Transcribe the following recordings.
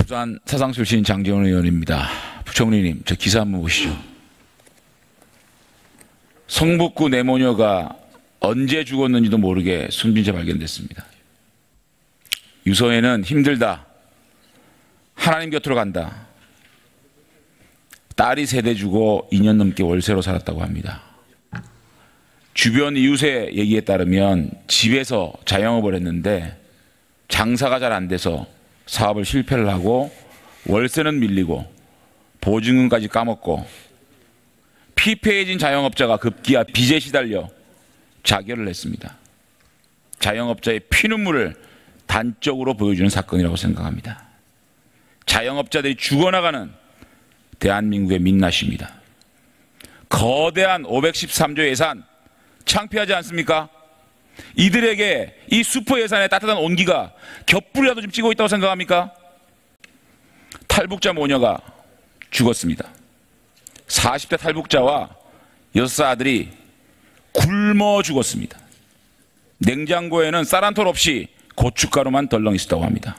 부산 사상 출신 장재원 의원입니다. 부총리님, 저 기사 한번 보시죠. 성북구 내모녀가 언제 죽었는지도 모르게 숨진 채 발견됐습니다. 유서에는 힘들다, 하나님 곁으로 간다, 딸이 세대 주고 2년 넘게 월세로 살았다고 합니다. 주변 이웃의 얘기에 따르면 집에서 자영업을 했는데 장사가 잘 안 돼서 사업을 실패를 하고 월세는 밀리고 보증금까지 까먹고 피폐해진 자영업자가 급기야 빚에 시달려 자결을 했습니다. 자영업자의 피눈물을 단적으로 보여주는 사건이라고 생각합니다. 자영업자들이 죽어나가는 대한민국의 민낯입니다. 거대한 513조 예산 창피하지 않습니까? 이들에게 이 슈퍼 예산의 따뜻한 온기가 곁불이라도 좀 찌고 있다고 생각합니까? 탈북자 모녀가 죽었습니다. 40대 탈북자와 6살 아들이 굶어 죽었습니다. 냉장고에는 쌀 한 톨 없이 고춧가루만 덜렁 있었다고 합니다.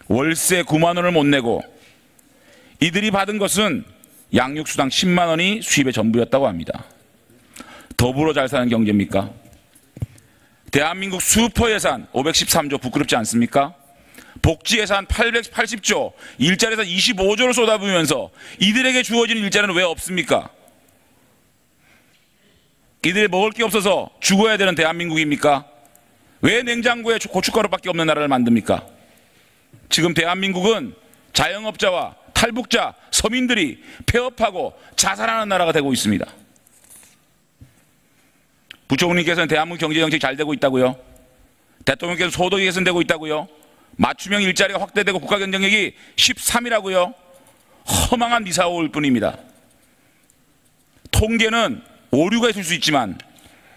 월세 9만 원을 못 내고 이들이 받은 것은 양육수당 10만 원이 수입의 전부였다고 합니다. 더불어 잘 사는 경제입니까? 대한민국 슈퍼 예산 513조 부끄럽지 않습니까? 복지 예산 880조, 일자리 예산 25조를 쏟아부으면서 이들에게 주어지는 일자리는 왜 없습니까? 이들이 먹을 게 없어서 죽어야 되는 대한민국입니까? 왜 냉장고에 고춧가루밖에 없는 나라를 만듭니까? 지금 대한민국은 자영업자와 탈북자, 서민들이 폐업하고 자살하는 나라가 되고 있습니다. 부총리께서는 대한민국 경제정책이 잘 되고 있다고요? 대통령께서 소득이 개선되고 있다고요? 맞춤형 일자리가 확대되고 국가 경쟁력이 13위라고요? 허망한 미사오일 뿐입니다. 통계는 오류가 있을 수 있지만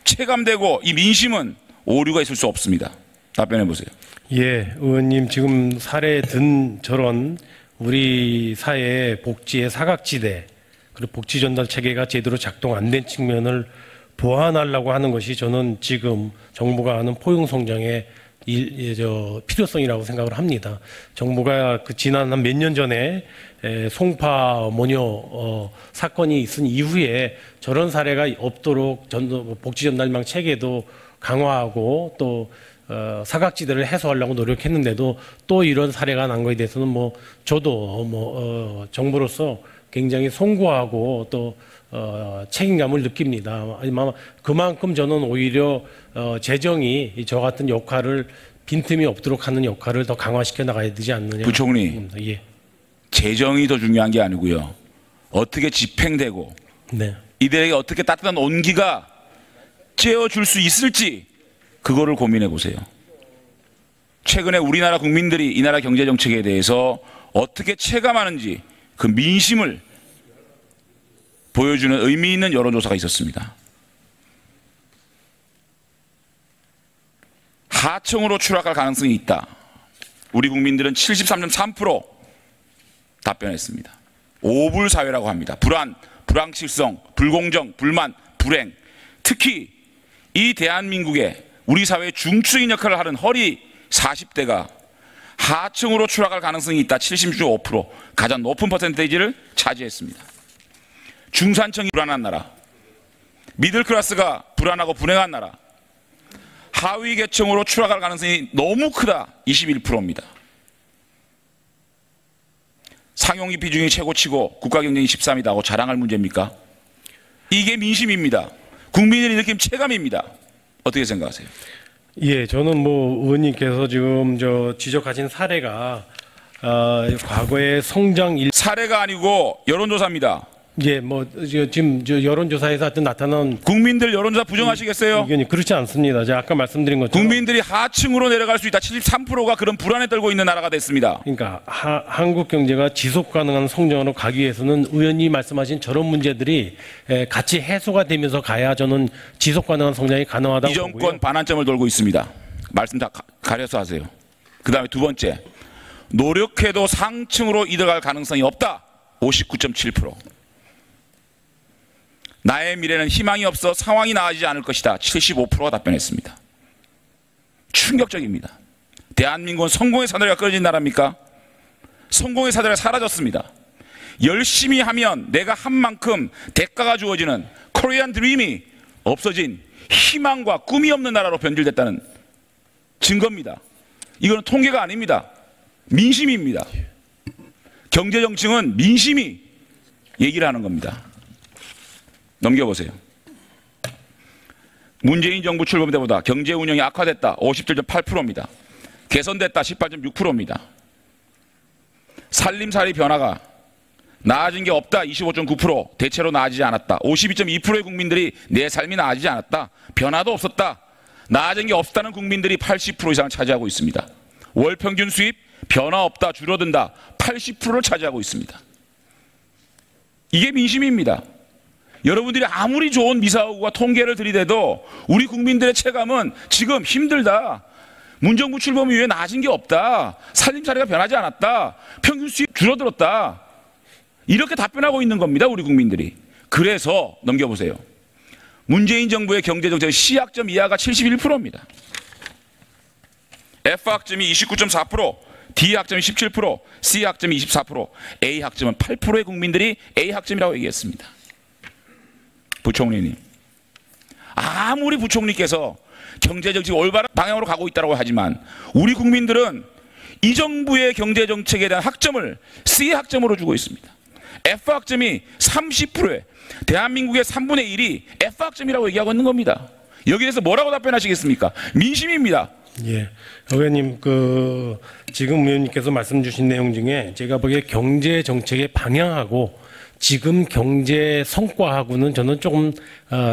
체감되고 이 민심은 오류가 있을 수 없습니다. 답변해 보세요. 예, 의원님 지금 사례 든 저런 우리 사회의 복지의 사각지대 그리고 복지 전달 체계가 제대로 작동 안 된 측면을 보완하려고 하는 것이 저는 지금 정부가 하는 포용 성장의 필요성이라고 생각을 합니다. 정부가 그 지난 한 몇 년 전에 송파 모녀 사건이 있은 이후에 저런 사례가 없도록 복지 전달망 체계도 강화하고 또 사각지대를 해소하려고 노력했는데도 또 이런 사례가 난 거에 대해서는 저도 정부로서 굉장히 송구하고 또 책임감을 느낍니다. 그만큼 저는 오히려 재정이 저 같은 역할을 빈틈이 없도록 하는 역할을 더 강화시켜 나가야 되지 않느냐. 부총리, 예. 재정이 더 중요한 게 아니고요. 어떻게 집행되고 네. 이들에게 어떻게 따뜻한 온기가 쬐어줄 수 있을지 그거를 고민해 보세요. 최근에 우리나라 국민들이 이 나라 경제정책에 대해서 어떻게 체감하는지 그 민심을 보여주는 의미 있는 여론조사가 있었습니다. 하청으로 추락할 가능성이 있다. 우리 국민들은 73.3% 답변했습니다. 오불사회라고 합니다. 불안, 불확실성, 불공정, 불만, 불행. 특히 이 대한민국의 우리 사회의 중추적인 역할을 하는 허리 40대가 하층으로 추락할 가능성이 있다. 76.5%, 가장 높은 퍼센테이지를 차지했습니다. 중산층이 불안한 나라, 미들클래스가 불안하고 불행한 나라, 하위 계층으로 추락할 가능성이 너무 크다. 21%입니다. 상용기 비중이 최고치고 국가 경쟁이 13위다고 자랑할 문제입니까? 이게 민심입니다. 국민들이 느낀 체감입니다. 어떻게 생각하세요? 예, 저는 의원님께서 지금 지적하신 사례가 과거의 사례가 아니고 여론조사입니다. 예, 지금 여론조사에서 하여튼 나타난 국민들 여론조사 부정하시겠어요? 의견이 그렇지 않습니다. 제가 아까 말씀드린 것처럼 국민들이 하층으로 내려갈 수 있다. 73%가 그런 불안에 떨고 있는 나라가 됐습니다. 그러니까 한국 경제가 지속 가능한 성장으로 가기 위해서는 의원님이 말씀하신 저런 문제들이 같이 해소가 되면서 가야 저는 지속 가능한 성장이 가능하다고 이 정권 보고요. 반환점을 돌고 있습니다. 말씀 다 가려서 하세요. 그 다음에 두 번째, 노력해도 상층으로 이뤄갈 가능성이 없다. 59.7%. 나의 미래는 희망이 없어 상황이 나아지지 않을 것이다. 75%가 답변했습니다. 충격적입니다. 대한민국은 성공의 사다리가 끊어진 나라입니까? 성공의 사다리가 사라졌습니다. 열심히 하면 내가 한 만큼 대가가 주어지는 코리안 드림이 없어진 희망과 꿈이 없는 나라로 변질됐다는 증거입니다. 이거는 통계가 아닙니다. 민심입니다. 경제정책은 민심이 얘기를 하는 겁니다. 넘겨보세요. 문재인 정부 출범 때보다 경제 운영이 악화됐다. 57.8%입니다. 개선됐다. 18.6%입니다. 살림살이 변화가 나아진 게 없다. 25.9%. 대체로 나아지지 않았다. 52.2%의 국민들이 내 삶이 나아지지 않았다. 변화도 없었다. 나아진 게 없다는 국민들이 80% 이상을 차지하고 있습니다. 월 평균 수입 변화 없다. 줄어든다. 80%를 차지하고 있습니다. 이게 민심입니다. 여러분들이 아무리 좋은 미사오구와 통계를 들이대도 우리 국민들의 체감은 지금 힘들다. 문정부 출범 이후에 나아진 게 없다. 살림살이가 변하지 않았다. 평균 수입 줄어들었다. 이렇게 답변하고 있는 겁니다. 우리 국민들이. 그래서 넘겨보세요. 문재인 정부의 경제정책 C학점 이하가 71%입니다. F학점이 29.4%, D학점이 17%, C학점이 24%, A학점은 8%의 국민들이 A학점이라고 얘기했습니다. 부총리님, 아무리 부총리께서 경제정책이 올바른 방향으로 가고 있다고 하지만 우리 국민들은 이 정부의 경제정책에 대한 학점을 C학점으로 주고 있습니다. F학점이 30%에 대한민국의 3분의 1이 F학점이라고 얘기하고 있는 겁니다. 여기에 대해서 뭐라고 답변하시겠습니까? 민심입니다. 예, 의원님, 지금 의원님께서 말씀 주신 내용 중에 제가 보기에 경제 정책의 방향하고 지금 경제 성과하고는 저는 조금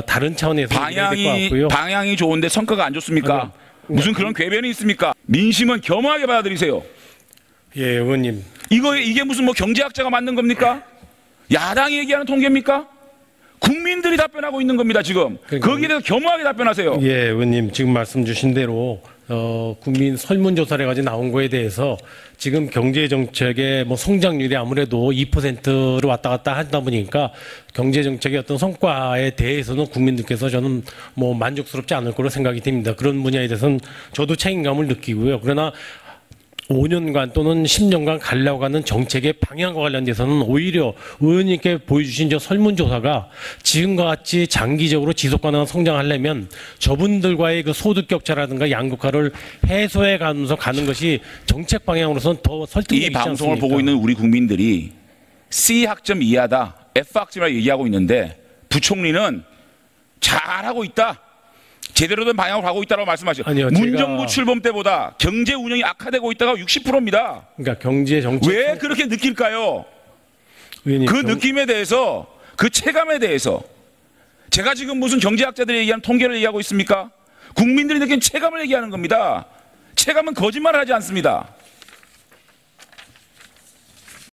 다른 차원에서 얘기해야 될 것 같고요. 방향이 좋은데 성과가 안 좋습니까? 무슨 그런 궤변이 있습니까? 민심은 겸허하게 받아들이세요. 예, 의원님. 이게 무슨 뭐 경제학자가 만든 겁니까? 야당이 얘기하는 통계입니까? 국민들이 답변하고 있는 겁니다, 지금. 거기에 대해서 겸허하게 답변하세요. 예, 의원님, 지금 말씀 주신 대로 국민 설문조사를 가지고 나온 거에 대해서 지금 경제정책의 뭐 성장률이 아무래도 2%로 왔다 갔다 하다 보니까 경제정책의 어떤 성과에 대해서는 국민들께서 저는 뭐 만족스럽지 않을 거로 생각이 됩니다. 그런 분야에 대해서는 저도 책임감을 느끼고요. 그러나 5년간 또는 10년간 가려고 하는 정책의 방향과 관련돼서는 오히려 의원님께 보여주신 저 설문조사가 지금과 같이 장기적으로 지속가능한 성장하려면 저분들과의 그 소득 격차라든가 양극화를 해소해 가면서 가는 것이 정책 방향으로서는 더 설득력이 있지 않습니까? 이 방송을 보고 있는 우리 국민들이 C학점 이하다, F학점이라고 얘기하고 있는데 부총리는 잘하고 있다. 제대로 된 방향으로 가고 있다고 말씀하시죠. 아니요, 문정부 출범 때보다 경제 운영이 악화되고 있다가 60%입니다. 그러니까 경제 정책 왜 그렇게 느낄까요? 의원님, 그 느낌에 대해서, 그 체감에 대해서 제가 지금 무슨 경제학자들이 얘기하는 통계를 얘기하고 있습니까? 국민들이 느낀 체감을 얘기하는 겁니다. 체감은 거짓말을 하지 않습니다.